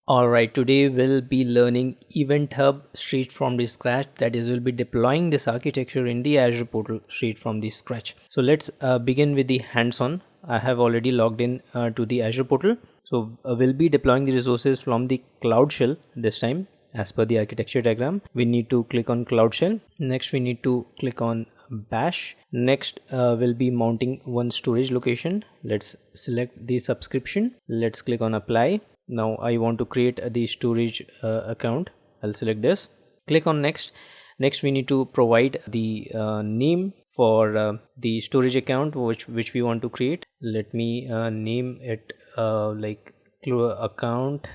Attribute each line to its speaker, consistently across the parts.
Speaker 1: Alright, today we'll be learning Event Hub straight from the scratch. That is, we'll be deploying this architecture in the Azure portal straight from the scratch. So let's begin with the hands-on. I have already logged in to the Azure portal. So we'll be deploying the resources from the Cloud Shell this time. As per the architecture diagram, we need to click on Cloud Shell. Next, we need to click on Bash. Next, we'll be mounting one storage location. Let's select the subscription. Let's click on Apply. Now I want to create the storage account. I'll select this, click on next. Next we need to provide the name for the storage account which we want to create. Let me name it like account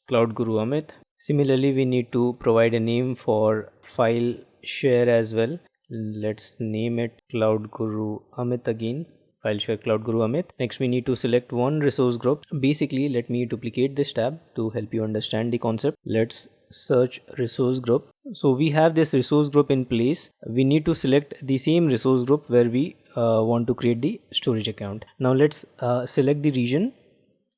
Speaker 1: Cloud Guru Amit. Similarly, we need to provide a name for file share as well. Let's name it Cloud Guru Amit again. File share Cloud Guru Amit. Next we need to select one resource group. Basically, let me duplicate this tab to help you understand the concept. Let's search resource group. So we have this resource group in place. We need to select the same resource group where we want to create the storage account. Now let's select the region.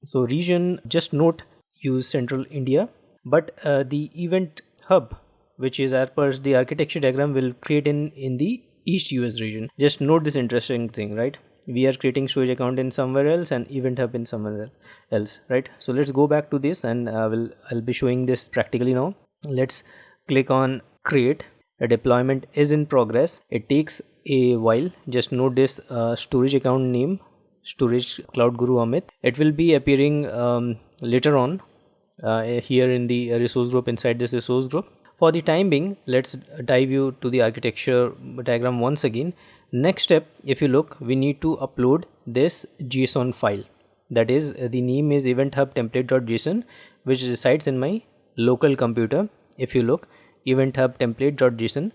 Speaker 1: So region, just note, use Central India, but the Event Hub, which is as per the architecture diagram, will create in the East US region. Just note this interesting thing, right? We are creating storage account in somewhere else and Event Hub in somewhere else, right? So let's go back to this and I'll be showing this practically now. Let's click on create. A deployment is in progress. It takes a while. Just note this storage account name, storage Cloud Guru Amit. It will be appearing later on here in the resource group, inside this resource group. For the time being, let's dive you to the architecture diagram once again. Next step, if you look, we need to upload this JSON file. That is, the name is event hub template.json, which resides in my local computer. If you look, event hub template.json,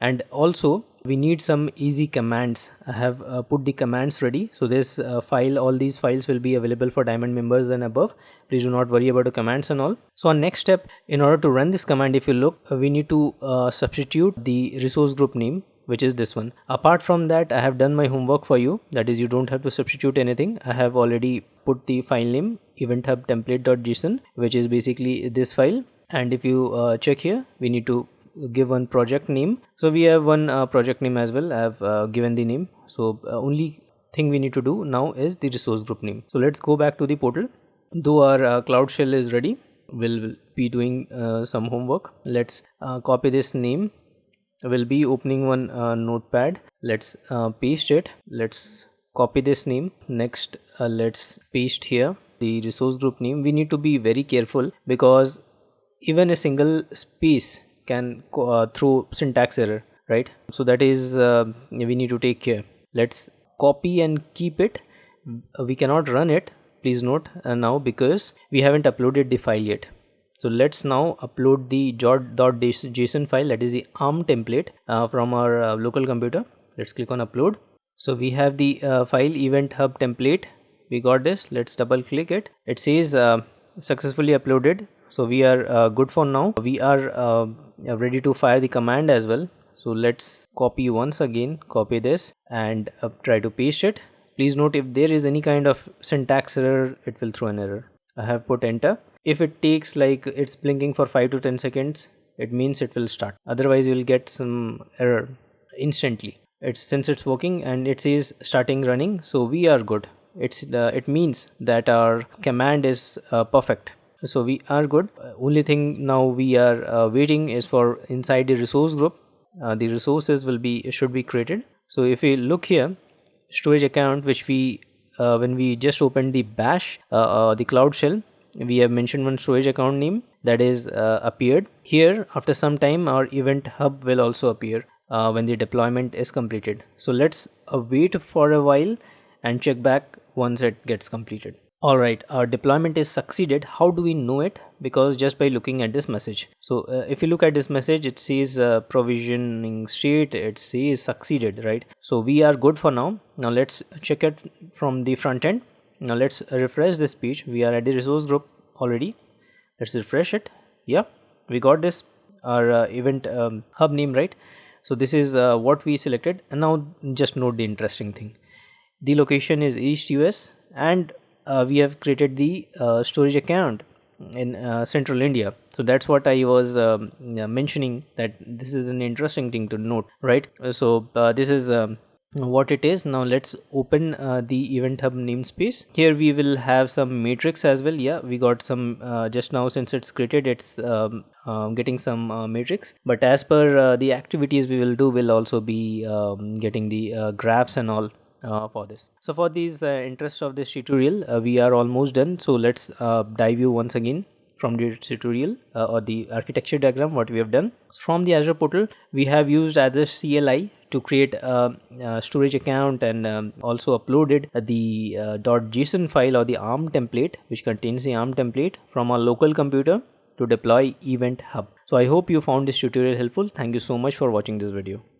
Speaker 1: and also we need some easy commands. I have put the commands ready. So this file, all these files will be available for diamond members and above. Please do not worry about the commands and all. So our next step, in order to run this command, if you look, we need to substitute the resource group name, which is this one. Apart from that, I have done my homework for you. That is, you don't have to substitute anything. I have already put the file name event hub template.json, which is basically this file. And if you check here, we need to give one project name. So we have one project name as well. I have given the name. So only thing we need to do now is the resource group name. So let's go back to the portal. Though our Cloud Shell is ready, we'll be doing some homework. Let's copy this name. We'll be opening one notepad. Let's paste it. Let's copy this name. Next, let's paste here the resource group name. We need to be very careful because even a single space can throw syntax error, right? So that is we need to take care. Let's copy and keep it. We cannot run it, please note now, because we haven't uploaded the file yet. So let's now upload the json file, that is the ARM template from our local computer. Let's click on upload. So we have the file event hub template. We got this. Let's double click it. It says successfully uploaded. So we are good for now. We are ready to fire the command as well. So let's copy once again, copy this and try to paste it. Please note, if there is any kind of syntax error, it will throw an error. I have put enter. If it takes like it's blinking for 5 to 10 seconds, it means it will start. Otherwise you will get some error instantly. Since it's working and it says starting running, so we are good. It means that our command is perfect. So we are good. Only thing now we are waiting is for inside the resource group. The resources should be created. So if we look here, storage account, which we when we just opened the bash, the Cloud Shell, we have mentioned one storage account name that is appeared here. After some time, our event hub will also appear when the deployment is completed. So let's wait for a while and check back once it gets completed. Alright, our deployment is succeeded. How do we know it? Because just by looking at this message. So if you look at this message, it says provisioning state, it says succeeded, right? So we are good for now. Now let's check it from the front end. Now let's refresh this page. We are at the resource group already. Let's refresh it. Yeah, we got this, our event hub name, right? So this is what we selected. And now just note the interesting thing. The location is East US and we have created the storage account in central India. So that's what I was mentioning, that this is an interesting thing to note, right? This is what it is. Now let's open the Event Hub namespace. Here we will have some matrix as well. Yeah, we got some just now, since it's created, it's getting some matrix, but as per the activities we will do, will also be getting the graphs and all for this. So for these interests of this tutorial, we are almost done. So let's dive you once again from the tutorial or the architecture diagram what we have done. From the Azure portal, we have used Azure CLI to create a storage account, and also uploaded the .json file or the ARM template, which contains the ARM template from our local computer to deploy Event Hub. So I hope you found this tutorial helpful. Thank you so much for watching this video.